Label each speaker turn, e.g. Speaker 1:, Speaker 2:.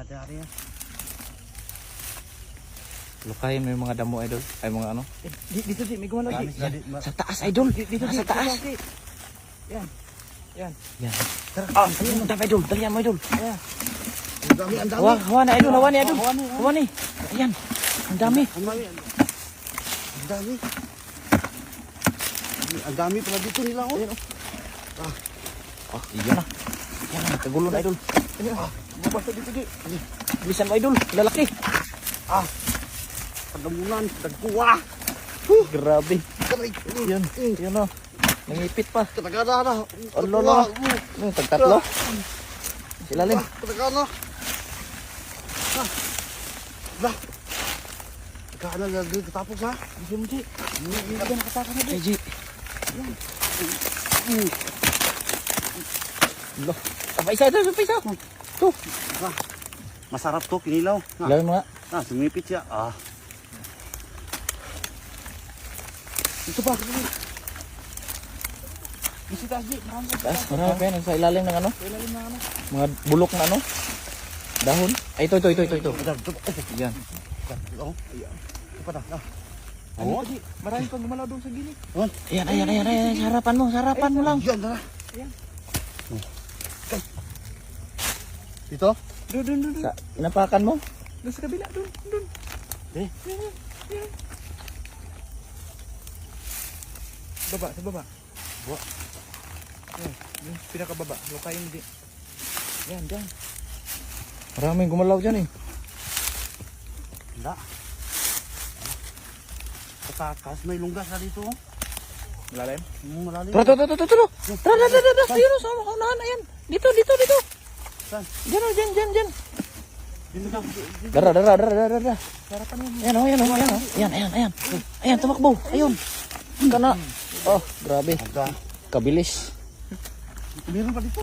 Speaker 1: Hati-hati ya.
Speaker 2: Lukayin mo yung mga damo, idol. Ay, mga ano.
Speaker 1: Dito di, may gumalaw di.
Speaker 2: Sa taas, idol.
Speaker 1: Dito
Speaker 2: Nasa taas.
Speaker 1: Yan. Yan.
Speaker 2: Yan. Ayun, dapat, idol. Dalihan mo, idol.
Speaker 1: Ayan. Ang dami.
Speaker 2: Hawa na, idol. Hawa ni, idol. Hawa ni. Ayan. Ang dami.
Speaker 1: Ang dami. Ang dami. Ang dami pala dito nila. Oh. Ayan,
Speaker 2: Oh, iyan na. Yan na, kagulo na, idol.
Speaker 1: Mabasa dito di.
Speaker 2: Bilisan mo, idol. Lalaki.
Speaker 1: Pagdamunan. Dagkuha.
Speaker 2: Grabe.
Speaker 1: Karay.
Speaker 2: Yan. Yan na. Nangipit pa.
Speaker 1: Katagana na.
Speaker 2: Lolo. Tagtatlo. Silalim.
Speaker 1: Katagana. Lah. Katagana na dito tapos ha.
Speaker 2: Hindi mo, Ji. Hindi ka nakataka na, Ji. Lo. Apa isa ito? Apa isa? Ito.
Speaker 1: Masarap to, kinilaw.
Speaker 2: Lawin mo nga.
Speaker 1: Sumipit siya. Ito pa. Bisita Ji, marami.
Speaker 2: Marami pa yan. Sa ilalim ng ano?
Speaker 1: Ilalim na ano.
Speaker 2: Mga bulok na ano? Dahon. Ay, ito. Yan.
Speaker 1: Oh, ayan. Ito pa na.
Speaker 2: Oo.
Speaker 1: Ji, marami pang gumalaw doon sa gilid.
Speaker 2: Ayan. Sa harapan mo lang.
Speaker 1: Yan, tara.
Speaker 2: Ayan.
Speaker 1: Dito?
Speaker 2: Doon. Sa inapakan mo?
Speaker 1: Doon sa kabila, doon.
Speaker 2: Eh.
Speaker 1: Yan. Sa baba. Yan, yung pinakababa. Lukayin di. Yan, dyan.
Speaker 2: Maraming gumalaw dyan eh.
Speaker 1: Hindi. Katakas, may lunggas na dito. Malalim? Malalim.
Speaker 2: Tara. Ayun, sa unahan. Ayan. Dito.
Speaker 1: Saan?
Speaker 2: Diyan.
Speaker 1: Dito na.
Speaker 2: Dara.
Speaker 1: Sarapan mo.
Speaker 2: Ayan. Ayan, tumakbo. Ayun. Kana. Oh, grabe.
Speaker 1: Agda.
Speaker 2: Kabilis.
Speaker 1: Meron pa dito.